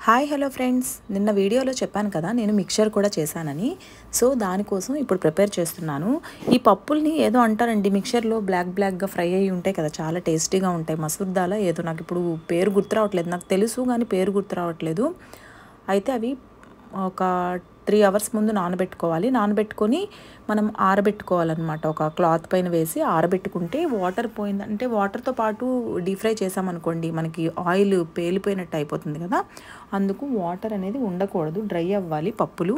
Hi hello friends, నిన్న వీడియోలో చెప్పాను కదా నేను మిక్చర్ కూడా చేశానని. సో దానికోసం ఇప్పుడు ప్రిపేర్ చేస్తున్నాను. ఈ పప్పుల్ని ఏదో అంటారండి, మిక్చర్లో బ్లాక్గా ఫ్రై అయ్యి ఉంటాయి కదా, చాలా టేస్టీగా ఉంటాయి. మసూర్ దాల్ ఏదో, నాకు ఇప్పుడు పేరు గుర్తు రావట్లేదు. నాకు తెలుసు కానీ పేరు గుర్తు రావట్లేదు. అయితే అవి ఒక 3 అవర్స్ ముందు నానబెట్టుకోవాలి. నానబెట్టుకొని మనం ఆరబెట్టుకోవాలన్నమాట. ఒక క్లాత్ పైన వేసి ఆరబెట్టుకుంటే వాటర్ పోయింది అంటే, వాటర్తో పాటు డీప్ ఫ్రై చేసామనుకోండి మనకి ఆయిల్ పేలిపోయినట్టు అయిపోతుంది కదా. అందుకు వాటర్ అనేది ఉండకూడదు, డ్రై అవ్వాలి పప్పులు.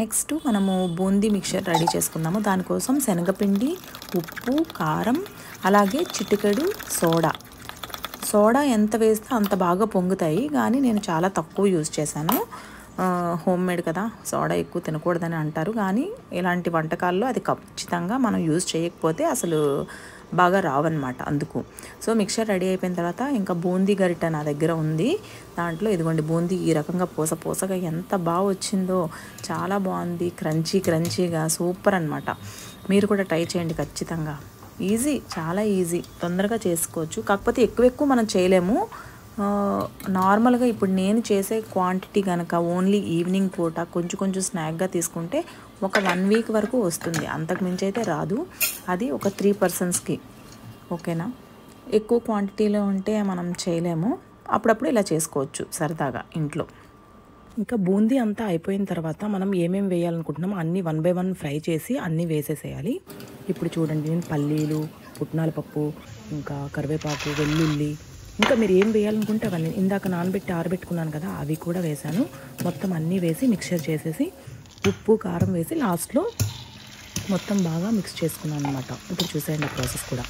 నెక్స్ట్ మనము బూందీ మిక్చర్ రెడీ చేసుకుందాము. దానికోసం శనగపిండి, ఉప్పు, కారం, అలాగే చిటికెడు సోడా ఎంత వేస్తే అంత బాగా పొంగుతాయి, కానీ నేను చాలా తక్కువ యూజ్ చేశాను. హోమ్ మేడ్ కదా, సోడా ఎక్కువ తినకూడదని అంటారు, కానీ ఇలాంటి వంటకాల్లో అది ఖచ్చితంగా మనం యూజ్ చేయకపోతే అసలు బాగా రావన్నమాట. అందుకు సో మిక్చర్ రెడీ అయిపోయిన తర్వాత ఇంకా బూందీ గరిట నా దగ్గర ఉంది. దాంట్లో ఇదిగోండి బూందీ ఈ రకంగా పోసగా ఎంత బాగా వచ్చిందో, చాలా బాగుంది. క్రంచీగా సూపర్ అన్నమాట. మీరు కూడా ట్రై చేయండి ఖచ్చితంగా. ఈజీ, చాలా ఈజీ, తొందరగా చేసుకోవచ్చు. కాకపోతే ఎక్కువ మనం చేయలేము. నార్మల్గా ఇప్పుడు నేను చేసే క్వాంటిటీ కనుక ఓన్లీ ఈవినింగ్ పూట కొంచెం స్నాక్గా తీసుకుంటే ఒక 1 వీక్ వరకు వస్తుంది. అంతకు మించి అయితే రాదు. అది ఒక 3 పర్సన్స్కి, ఓకేనా. ఎక్కువ క్వాంటిటీలో ఉంటే మనం చేయలేము. అప్పుడప్పుడు ఇలా చేసుకోవచ్చు సరదాగా ఇంట్లో. ఇంకా బూందీ అంతా అయిపోయిన తర్వాత మనం ఏమేమి వేయాలనుకుంటున్నామో అన్నీ 1 బై 1 ఫ్రై చేసి అన్నీ వేసేసేయాలి. ఇప్పుడు చూడండి, నేను పల్లీలు, పుట్నాల పప్పు, ఇంకా కరివేపాకు, వెల్లుల్లి, ఇంకా మీరు ఏం వేయాలనుకుంటే అవన్నీ ఇందాక నానబెట్టి ఆరబెట్టుకున్నాను కదా, అవి కూడా వేసాను. మొత్తం అన్నీ వేసి మిక్చర్ చేసేసి ఉప్పు కారం వేసి లాస్ట్లో మొత్తం బాగా మిక్స్ చేసుకున్నాను అనమాట. ఇప్పుడు చూసేయండి ఆ ప్రాసెస్ కూడా.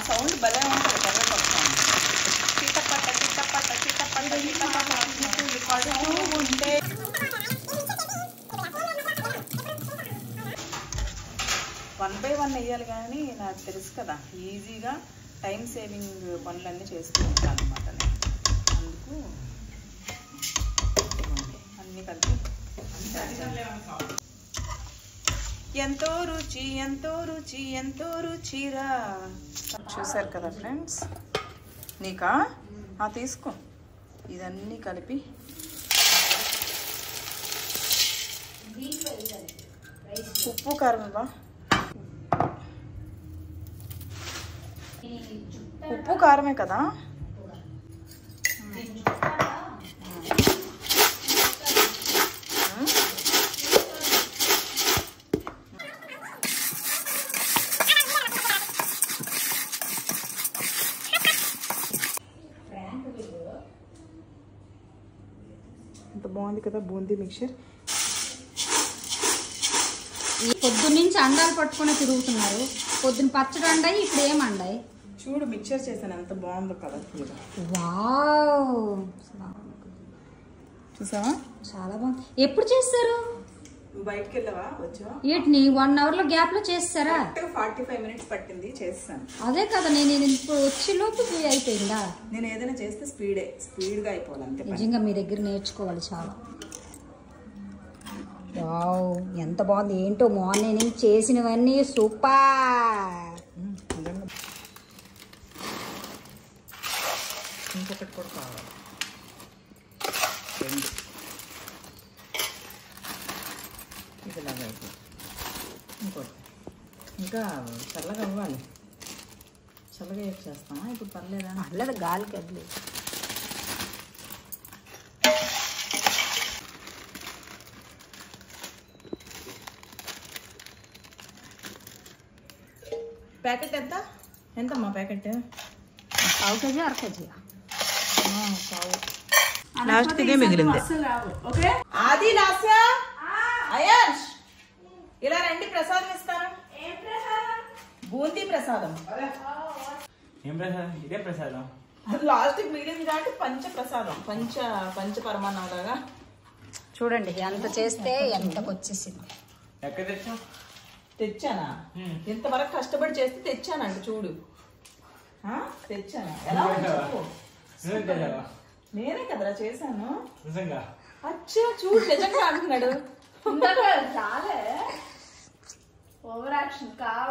సౌండ్ భలే ఉంటుంది ఉంటే. 1 బై 1 వేయాలి, కానీ నాకు తెలుసు కదా ఈజీగా టైం సేవింగ్ పనులన్నీ చేస్తూ ఉంటాను అనమాట నేను. అందుకు అన్నీ కలిపి ఎంతో రుచిరా. చూసారు కదా ఫ్రెండ్స్. నీకా తీసుకో. ఇదన్నీ కలిపి ఉప్పు కారం ఇవ్వా. ఉప్పు కారమే కదా. ఇంత బాగుంది కదా బూందీ మిక్చర్. పొద్దున్నుంచి అండాలు పట్టుకుని తిరుగుతున్నారు. పొద్దున్న పచ్చడి అండాయి, ఇప్పుడు ఏం అండాయి చూడు. మిక్చర్ చేశాను, ఎంత బాగుందో కలర్ఫుల్గా. వావ్, చూసావా, చాలా బాగుంది. ఎప్పుడు చేస్తారు? బయటకు వెళ్ళావా, వచ్చావా? వీటిని 1 అవర్ లో గ్యాప్ లో చేస్తారా? 45 మినిట్స్ పట్టింది, చేస్తాను. అదే కదా, నేను ఇప్పుడు వచ్చే లోపు అయిపోయిందా? నేను ఏదైనా చేస్తే స్పీడ్గా అయిపోవాలి అంతే. నిజంగా మీ దగ్గర నేర్చుకోవాలి చాలా. వావ్, ఎంత బాగుంది. ఏంటో మార్నింగ్ చేసినవన్నీ సూపర్. ఇంకొకటి కూడా కావాలి, 2. ఇదిలాగా అయిపోయింది. ఇంకోటి ఇంకా చల్లగా అవ్వాలి. చల్లగా చేస్తామా ఇప్పుడు? పర్లేదా? అల్లది గాలికి అది. ప్యాకెట్ ఎంతమ్మా ప్యాకెట్? 1/2 KG 1/2 KG. లాస్ట్ ఇదే మిగిలింది. ఆది, లాస్య, అయాష్ ఇలా రండి, ప్రసాదం ఇస్తాను. బూందీ ప్రసాదం. ఏం ప్రసాదం? ఇదే ప్రసాదం. లాస్ట్ మిగిలింది కాబట్టి పంచ పరమాన్నం లాగా. చూడండి ఎంత చేస్తే ఎంతకు వచ్చేసింది. ఎక్కడ తెచ్చావు? తెచ్చానా? ఇంతవరకు కష్టపడి చేస్తే తెచ్చానండి. చూడు తెచ్చాను. ఎలా ఉంది చెప్పు. నిజంగా తెచ్చావా? నేనే కదరా చేశాను. నిజంగా అచ్చా చూడు నిజంగా అంటున్నాడు. చాలే ఓవర్ యాక్షన్ కావాలి.